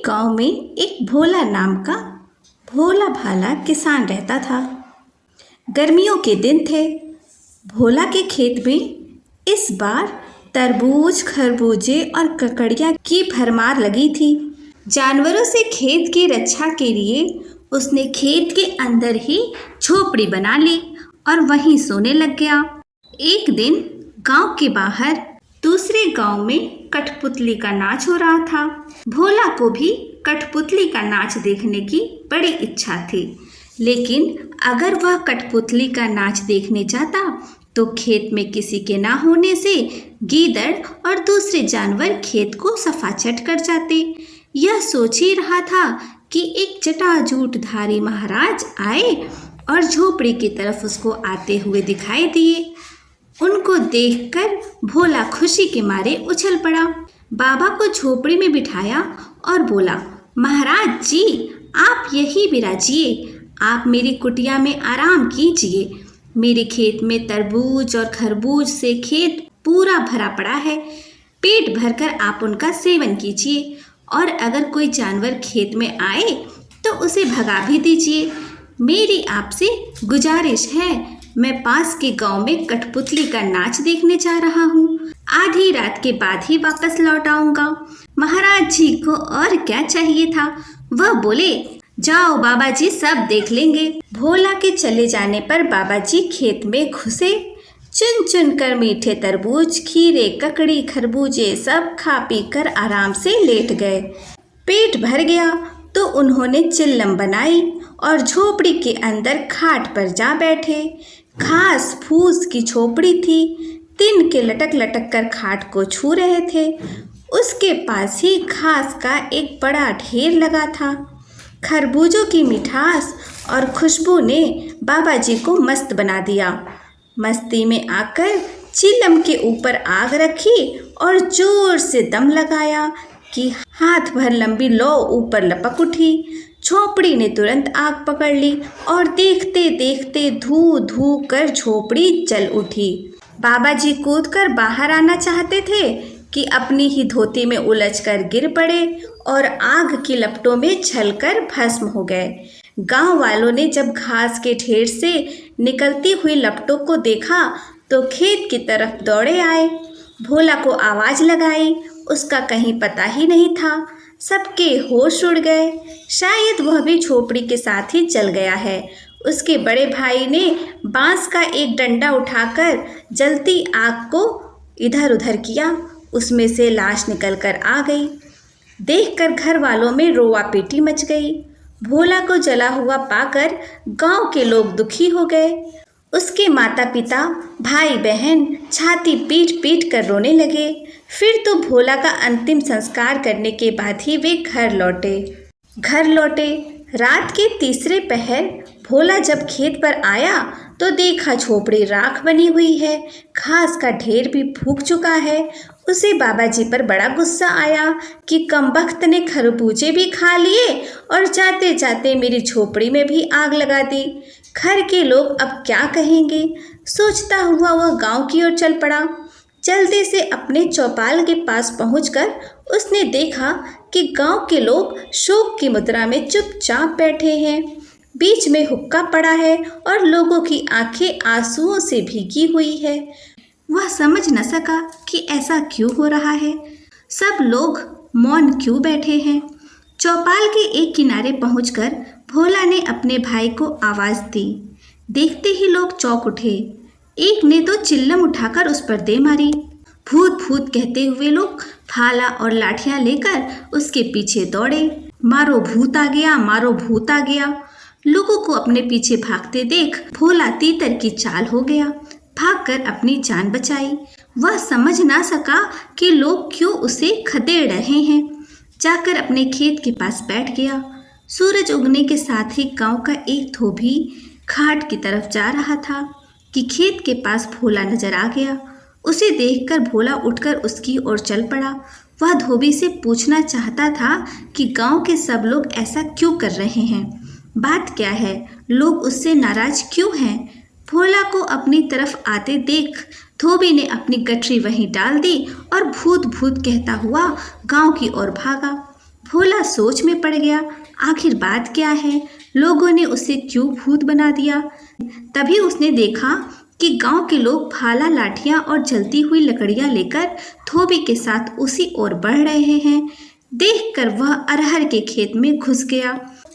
गांव में एक भोला नाम का भोला भाला किसान रहता था। गर्मियों के दिन थे। भोला के खेत में इस बार तरबूज, खरबूजे और ककड़ियाँ की भरमार लगी थी। जानवरों से खेत की रक्षा के लिए उसने खेत के अंदर ही झोपड़ी बना ली और वहीं सोने लग गया। एक दिन गांव के बाहर दूसरे गांव में कठपुतली का नाच हो रहा था। भोला को भी कठपुतली का नाच देखने की बड़ी इच्छा थी, लेकिन अगर वह कठपुतली का नाच देखने जाता तो खेत में किसी के ना होने से गीदड़ और दूसरे जानवर खेत को सफाचट कर जाते। यह सोच ही रहा था कि एक जटाजूटधारी महाराज आए और झोपड़ी की तरफ उसको आते हुए दिखाई दिए। उनको देखकर भोला खुशी के मारे उछल पड़ा, बाबा को झोपड़ी में बिठाया और बोला, महाराज जी, आप यहीं विराजिए, आप मेरी कुटिया में आराम कीजिए। मेरे खेत में तरबूज और खरबूज से खेत पूरा भरा पड़ा है। पेट भरकर आप उनका सेवन कीजिए और अगर कोई जानवर खेत में आए तो उसे भगा भी दीजिए। मेरी आपसे गुजारिश है, मैं पास के गांव में कठपुतली का नाच देखने जा रहा हूँ। आधी रात के बाद ही वापस लौट आऊंगा। महाराज जी को और क्या चाहिए था। वह बोले, जाओ बाबा जी, सब देख लेंगे। भोला के चले जाने पर बाबा जी खेत में घुसे। चुन चुन कर मीठे तरबूज, खीरे, ककड़ी, खरबूजे सब खा पी कर आराम से लेट गए। पेट भर गया तो उन्होंने चिल्लम बनाई और झोपड़ी के अंदर खाट पर जा बैठे। घास फूस की झोपड़ी थी। तिन के लटक लटक कर खाट को छू रहे थे। उसके पास ही घास का एक बड़ा ढेर लगा था। खरबूजों की मिठास और खुशबू ने बाबा जी को मस्त बना दिया। मस्ती में आकर चिलम के ऊपर आग रखी और जोर से दम लगाया कि हाथ भर लंबी लौ ऊपर लपक उठी। झोपड़ी ने तुरंत आग पकड़ ली और देखते देखते धू धू कर झोपड़ी जल उठी। बाबा जी कूदकर बाहर आना चाहते थे कि अपनी ही धोती में उलझकर गिर पड़े और आग की लपटों में जलकर भस्म हो गए। गांव वालों ने जब घास के ढेर से निकलती हुई लपटों को देखा तो खेत की तरफ दौड़े आए। भोला को आवाज़ लगाई, उसका कहीं पता ही नहीं था। सबके होश उड़ गए। शायद वह भी झोपड़ी के साथ ही जल गया है। उसके बड़े भाई ने बांस का एक डंडा उठाकर जलती आग को इधर उधर किया। उसमें से लाश निकलकर आ गई। देखकर घर वालों में रोआ पीटी मच गई। भोला को जला हुआ पाकर गांव के लोग दुखी हो गए। उसके माता पिता, भाई बहन छाती पीट पीट कर रोने लगे। फिर तो भोला का अंतिम संस्कार करने के बाद ही वे घर लौटे। रात के तीसरे पहर भोला जब खेत पर आया तो देखा झोपड़ी राख बनी हुई है, घास का ढेर भी फूंक चुका है। उसे बाबा जी पर बड़ा गुस्सा आया कि कमबख्त ने खरबूजे भी खा लिए और जाते जाते मेरी झोपड़ी में भी आग लगा दी। घर के लोग अब क्या कहेंगे। सोचता हुआ वह गांव की ओर चल पड़ा। जल्दी से अपने चौपाल के पास पहुंचकर उसने देखा कि गांव के लोग शोक की मुद्रा में चुपचाप बैठे हैं। बीच में हुक्का पड़ा है और लोगों की आंखें आंसुओं से भीगी हुई है। वह समझ न सका कि ऐसा क्यों हो रहा है। सब लोग मौन क्यों बैठे हैं। चौपाल के एक किनारे पहुंचकर भोला ने अपने भाई को आवाज़ दी। देखते ही लोग चौंक उठे। एक ने तो चिल्लम उठाकर उस पर दे मारी। भूत भूत कहते हुए लोग भाला और लाठियां लेकर उसके पीछे दौड़े। मारो भूत आ गया, मारो भूत आ गया। लोगों को अपने पीछे भागते देख भोला तीतर की चाल हो गया। भागकर अपनी जान बचाई। वह समझ ना सका कि लोग क्यों उसे खदेड़ रहे हैं। जाकर अपने खेत के पास बैठ गया। सूरज उगने के साथ ही गांव का एक धोबी घाट की तरफ जा रहा था कि खेत के पास भोला नजर आ गया। उसे देखकर भोला उठकर उसकी ओर चल पड़ा। वह धोबी से पूछना चाहता था कि गांव के सब लोग ऐसा क्यों कर रहे हैं, बात क्या है, लोग उससे नाराज क्यों हैं। भोला को अपनी तरफ आते देख धोबी ने अपनी गठरी वहीं डाल दी और भूत भूत कहता हुआ गांव की ओर भागा। भोला सोच में पड़ गया, आखिर बात क्या है, लोगों ने उसे क्यों भूत बना दिया। तभी उसने देखा कि गांव के लोग भाला, लाठियां और जलती हुई लकड़ियां लेकर धोबी के साथ उसी ओर बढ़ रहे हैं। देखकर वह अरहर के खेत में घुस गया।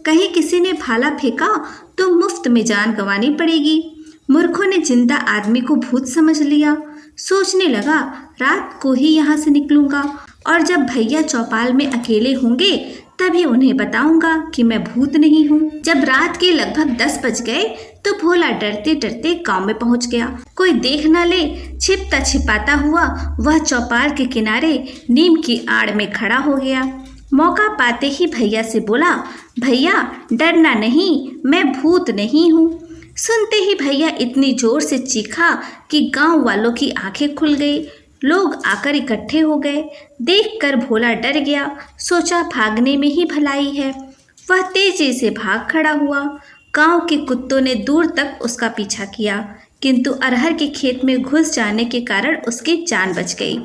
कहीं किसी ने भाला फेंका तो मुफ्त में जान गंवानी पड़ेगी। मूर्खों ने जिंदा आदमी को भूत समझ लिया। सोचने लगा, रात को ही यहाँ से निकलूंगा और जब भैया चौपाल में अकेले होंगे तभी उन्हें बताऊंगा कि मैं भूत नहीं हूँ। जब रात के लगभग 10 बज गए तो भोला डरते डरते गांव में पहुंच गया। कोई देख न ले, छिपता छिपाता हुआ वह चौपाल के किनारे नीम की आड़ में खड़ा हो गया। मौका पाते ही भैया से बोला, भैया डरना नहीं, मैं भूत नहीं हूँ। सुनते ही भैया इतनी जोर से चीखा कि गांव वालों की आंखें खुल गई। लोग आकर इकट्ठे हो गए। देखकर भोला डर गया, सोचा भागने में ही भलाई है। वह तेजी से भाग खड़ा हुआ। गांव के कुत्तों ने दूर तक उसका पीछा किया, किंतु अरहर के खेत में घुस जाने के कारण उसकी जान बच गई।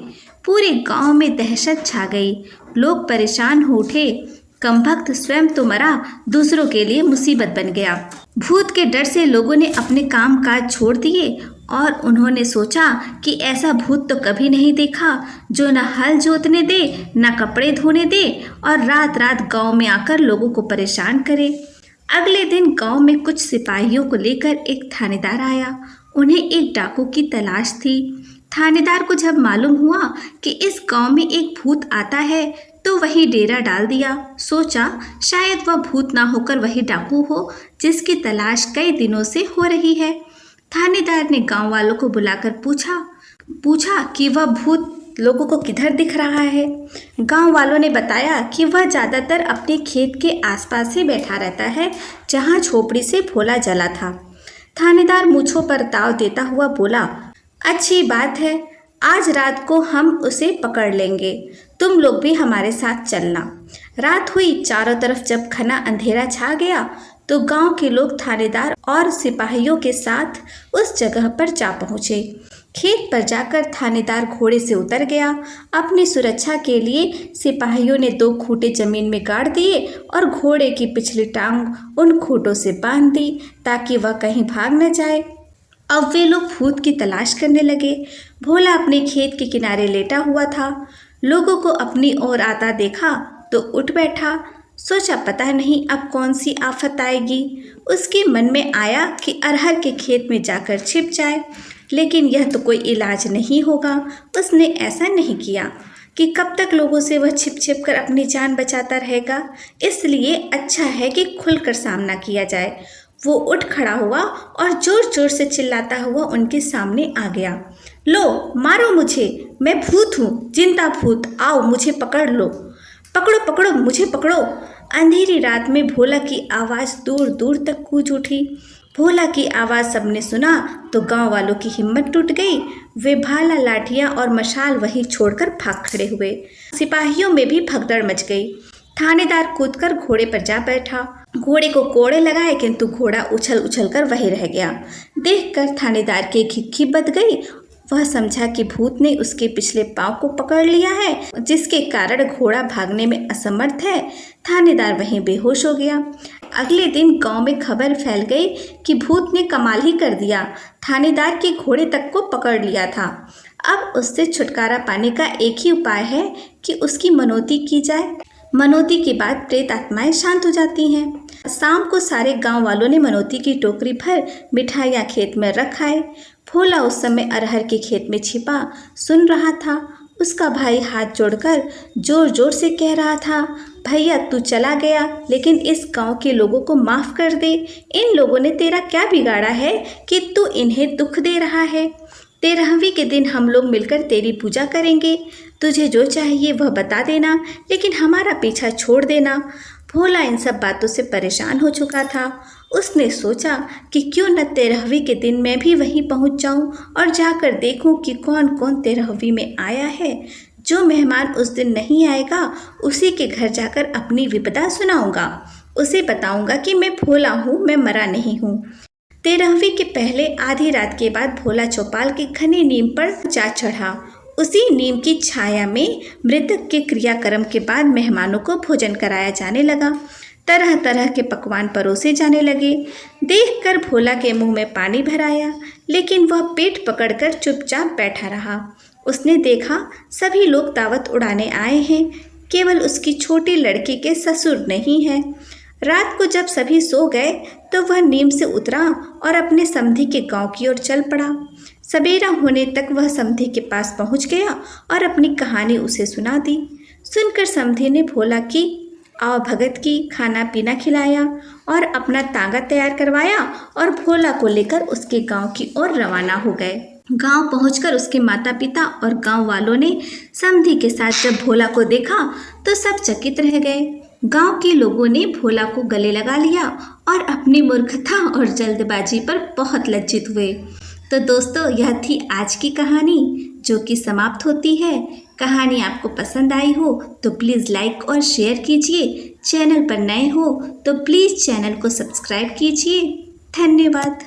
पूरे गांव में दहशत छा गई। लोग परेशान हो उठे। कमबख्त स्वयं तो मरा, दूसरों के लिए मुसीबत बन गया। भूत के डर से लोगों ने अपने काम काज छोड़ दिए और उन्होंने सोचा कि ऐसा भूत तो कभी नहीं देखा जो न हल जोतने दे, न कपड़े धोने दे और रात रात गांव में आकर लोगों को परेशान करे। अगले दिन गांव में कुछ सिपाहियों को लेकर एक थानेदार आया। उन्हें एक डाकू की तलाश थी। थानेदार को जब मालूम हुआ कि इस गांव में एक भूत आता है तो वही डेरा डाल दिया। सोचा शायद वह भूत ना होकर वही डाकू हो जिसकी तलाश कई दिनों से हो रही है। थानेदार ने गांव वालों को बुलाकर पूछा कि वह भूत लोगों को किधर दिख रहा है। गांव वालों ने बताया कि वह ज़्यादातर अपने खेत के आसपास ही बैठा रहता है जहां झोपड़ी से भोला जला था। थानेदार मूंछों पर ताव देता हुआ बोला, अच्छी बात है, आज रात को हम उसे पकड़ लेंगे, तुम लोग भी हमारे साथ चलना। रात हुई। चारों तरफ जब घना अंधेरा छा गया तो गांव के लोग थानेदार और सिपाहियों के साथ उस जगह पर जा पहुंचे। खेत पर जाकर थानेदार घोड़े से उतर गया। अपनी सुरक्षा के लिए सिपाहियों ने 2 खूंटे जमीन में गाड़ दिए और घोड़े की पिछली टांग उन खूंटों से बांध दी ताकि वह कहीं भाग न जाए। अब वे लोग भूत की तलाश करने लगे। भोला अपने खेत के किनारे लेटा हुआ था। लोगों को अपनी ओर आता देखा तो उठ बैठा। सोचा पता नहीं अब कौन सी आफत आएगी। उसके मन में आया कि अरहर के खेत में जाकर छिप जाए, लेकिन यह तो कोई इलाज नहीं होगा। उसने ऐसा नहीं किया कि कब तक लोगों से वह छिप छिप कर अपनी जान बचाता रहेगा। इसलिए अच्छा है कि खुलकर सामना किया जाए। वो उठ खड़ा हुआ और जोर जोर से चिल्लाता हुआ उनके सामने आ गया। लो मारो मुझे, मैं भूत हूँ, जिंदा भूत, आओ मुझे पकड़ लो, पकड़ो पकड़ो मुझे पकड़ो। अंधेरी रात में भोला की आवाज़ दूर दूर तक गूंज उठी। भोला की आवाज़ सबने सुना तो गांव वालों की हिम्मत टूट गई। वे भाला, लाठियां और मशाल वहीं छोड़कर भाग खड़े हुए। सिपाहियों में भी भगदड़ मच गई। थानेदार कूदकर घोड़े पर जा बैठा। घोड़े को कोड़े लगाए किंतु घोड़ा उछल उछल कर वहीं रह गया। देखकर थानेदार की खिक्की बद गई। वह समझा कि भूत ने उसके पिछले पांव को पकड़ लिया है, जिसके कारण घोड़ा भागने में असमर्थ है। थानेदार वहीं बेहोश हो गया। अगले दिन गांव में खबर फैल गई कि भूत ने कमाल ही कर दिया, थानेदार के घोड़े तक को पकड़ लिया था। अब उससे छुटकारा पाने का एक ही उपाय है कि उसकी मनौती की जाए। मनौती के बाद प्रेत आत्माएं शांत हो जाती हैं। शाम को सारे गांव वालों ने मनौती की टोकरी भर मिठाइयाँ खेत में रख आए। भोला उस समय अरहर के खेत में छिपा सुन रहा था। उसका भाई हाथ जोड़कर जोर जोर से कह रहा था, भैया तू चला गया लेकिन इस गांव के लोगों को माफ़ कर दे। इन लोगों ने तेरा क्या बिगाड़ा है कि तू इन्हें दुख दे रहा है। 13वीं के दिन हम लोग मिलकर तेरी पूजा करेंगे। तुझे जो चाहिए वह बता देना, लेकिन हमारा पीछा छोड़ देना। भोला इन सब बातों से परेशान हो चुका था। उसने सोचा कि क्यों न 13वीं के दिन मैं भी वहीं पहुंच जाऊं और जाकर देखूं कि कौन कौन 13वीं में आया है। जो मेहमान उस दिन नहीं आएगा उसी के घर जाकर अपनी विपदा सुनाऊंगा। उसे बताऊंगा कि मैं भोला हूँ, मैं मरा नहीं हूँ। 13वीं के पहले आधी रात के बाद भोला चौपाल के घने नीम पर जा चढ़ा उसी नीम की छाया में मृतक के क्रियाक्रम के बाद मेहमानों को भोजन कराया जाने लगा। तरह तरह के पकवान परोसे जाने लगे। देखकर भोला के मुंह में पानी भर आया, लेकिन वह पेट पकड़कर चुपचाप बैठा रहा। उसने देखा सभी लोग दावत उड़ाने आए हैं, केवल उसकी छोटी लड़की के ससुर नहीं है। रात को जब सभी सो गए तो वह नीम से उतरा और अपने समधी के गांव की ओर चल पड़ा। सवेरा होने तक वह समधी के पास पहुंच गया और अपनी कहानी उसे सुना दी। सुनकर समधी ने भोला की आवभगत की, खाना पीना खिलाया और अपना तांगा तैयार करवाया और भोला को लेकर उसके गांव की ओर रवाना हो गए। गांव पहुंचकर उसके माता पिता और गांव वालों ने समधी के साथ जब भोला को देखा तो सब चकित रह गए। गांव के लोगों ने भोला को गले लगा लिया और अपनी मूर्खता और जल्दबाजी पर बहुत लज्जित हुए। तो दोस्तों, यह थी आज की कहानी जो कि समाप्त होती है। कहानी आपको पसंद आई हो तो प्लीज़ लाइक और शेयर कीजिए। चैनल पर नए हो तो प्लीज़ चैनल को सब्सक्राइब कीजिए। धन्यवाद।